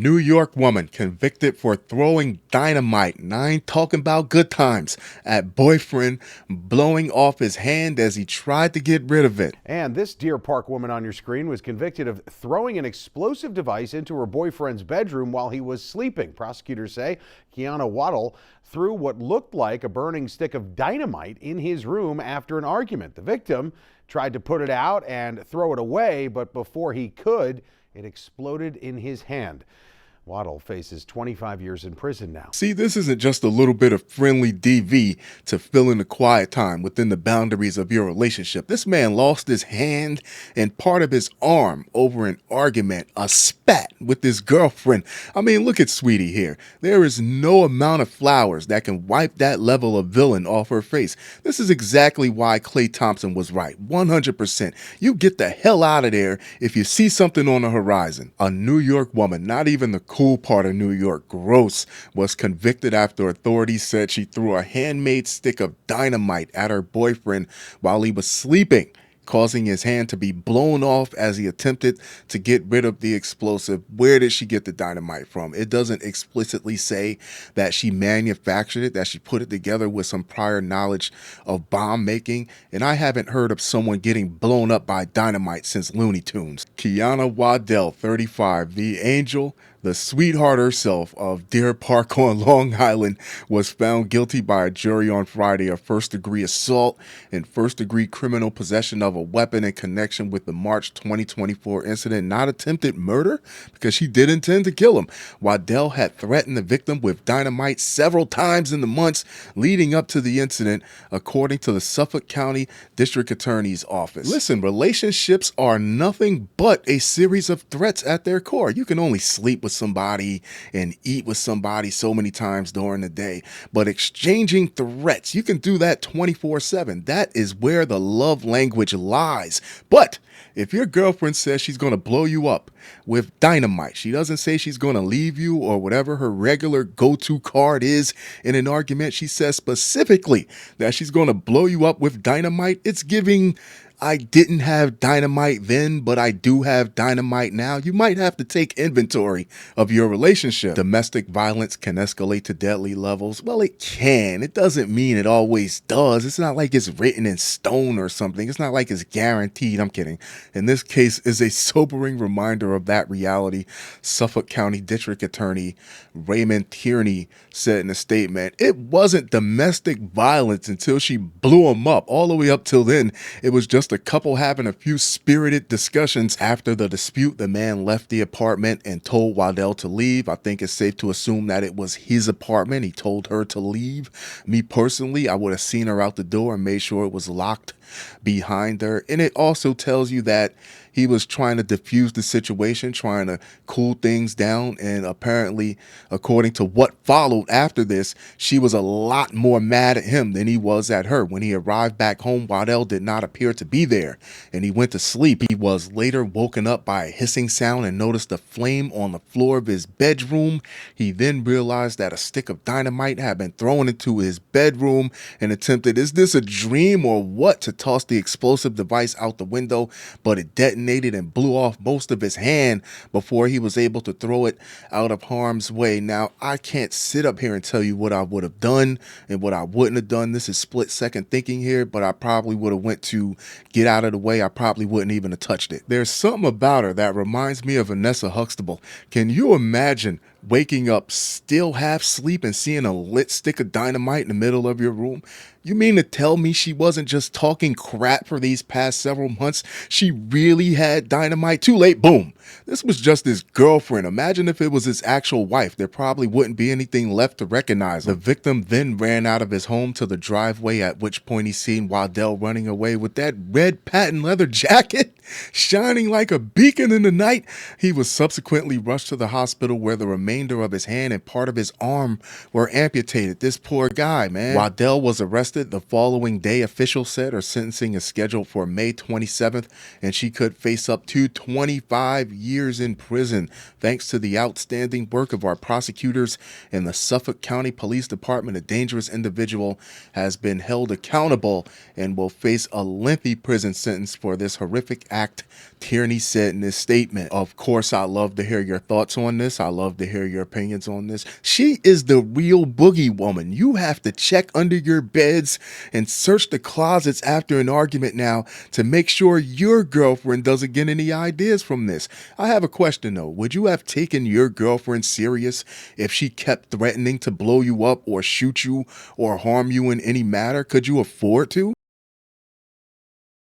New York woman convicted for throwing dynamite, and I ain't talking about good times, at boyfriend blowing off his hand as he tried to get rid of it. And this Deer Park woman on your screen was convicted of throwing an explosive device into her boyfriend's bedroom while he was sleeping. Prosecutors say Keyonna Waddell threw what looked like a burning stick of dynamite in his room after an argument. The victim tried to put it out and throw it away, but before he could, it exploded in his hand. Waddell faces 25 years in prison now. See, this isn't just a little bit of friendly DV to fill in the quiet time within the boundaries of your relationship. This man lost his hand and part of his arm over an argument, a spat with his girlfriend. I mean, look at Sweetie here. There is no amount of flowers that can wipe that level of villain off her face. This is exactly why Klay Thompson was right, 100%. You get the hell out of there if you see something on the horizon. A New York woman, not even the cool part of New York, gross, was convicted after authorities said she threw a handmade stick of dynamite at her boyfriend while he was sleeping, causing his hand to be blown off as he attempted to get rid of the explosive. Where did she get the dynamite from? It doesn't explicitly say that she manufactured it, that she put it together with some prior knowledge of bomb making, and I haven't heard of someone getting blown up by dynamite since Looney Tunes. Keyonna Waddell, 35, the angel, the sweetheart herself of Deer Park on Long Island, was found guilty by a jury on Friday of first-degree assault and first-degree criminal possession of a weapon in connection with the March 2024 incident, not attempted murder, because she did intend to kill him. Waddell had threatened the victim with dynamite several times in the months leading up to the incident, according to the Suffolk County District Attorney's Office. Listen, relationships are nothing but a series of threats at their core. You can only sleep with somebody and eat with somebody so many times during the day, but exchanging threats, you can do that 24/7. That is where the love language lies. But if your girlfriend says she's going to blow you up with dynamite, she doesn't say she's going to leave you or whatever her regular go-to card is in an argument. She says specifically that she's going to blow you up with dynamite. It's giving, I didn't have dynamite then, but I do have dynamite now. You might have to take inventory of your relationship. Domestic violence can escalate to deadly levels. Well, it can. It doesn't mean it always does. It's not like it's written in stone or something. It's not like it's guaranteed. I'm kidding. In this case is a sobering reminder of that reality. Suffolk County District Attorney Raymond Tierney said in a statement, it wasn't domestic violence until she blew him up. All the way up till then, it was just a couple having a few spirited discussions. After the dispute, the man left the apartment and told Waddell to leave. I think it's safe to assume that it was his apartment. He told her to leave. Me personally, I would have seen her out the door and made sure it was locked behind her. And it also tells you that he was trying to diffuse the situation, trying to cool things down. And apparently, according to what followed after this, she was a lot more mad at him than he was at her. When he arrived back home, Waddell did not appear to be there, and he went to sleep. He was later woken up by a hissing sound and noticed a flame on the floor of his bedroom. He then realized that a stick of dynamite had been thrown into his bedroom and attempted, is this a dream or what, to toss the explosive device out the window, but it detonated and blew off most of his hand before he was able to throw it out of harm's way. Now, I can't sit up here and tell you what I would have done and what I wouldn't have done. This is split-second thinking here, but I probably would have went to get out of the way. I probably wouldn't even have touched it. There's something about her that reminds me of Vanessa Huxtable. Can you imagine waking up still half asleep and seeing a lit stick of dynamite in the middle of your room? You mean to tell me she wasn't just talking crap for these past several months? She really had dynamite? Too late, boom. This was just his girlfriend. Imagine if it was his actual wife. There probably wouldn't be anything left to recognize. The victim then ran out of his home to the driveway, at which point he seen Waddell running away with that red patent leather jacket shining like a beacon in the night. He was subsequently rushed to the hospital where the remaining remainder of his hand and part of his arm were amputated. This poor guy, man. Waddell was arrested the following day. Officials said her sentencing is scheduled for May 27th, and she could face up to 25 years in prison. Thanks to the outstanding work of our prosecutors and the Suffolk County Police Department, a dangerous individual has been held accountable and will face a lengthy prison sentence for this horrific act, Tierney said in this statement. Of course, I love to hear your thoughts on this. I love to hear your opinions on this. She is the real boogie woman. You have to check under your beds and search the closets after an argument now to make sure your girlfriend doesn't get any ideas from this. I have a question though. Would you have taken your girlfriend serious if she kept threatening to blow you up or shoot you or harm you in any matter? Could you afford to?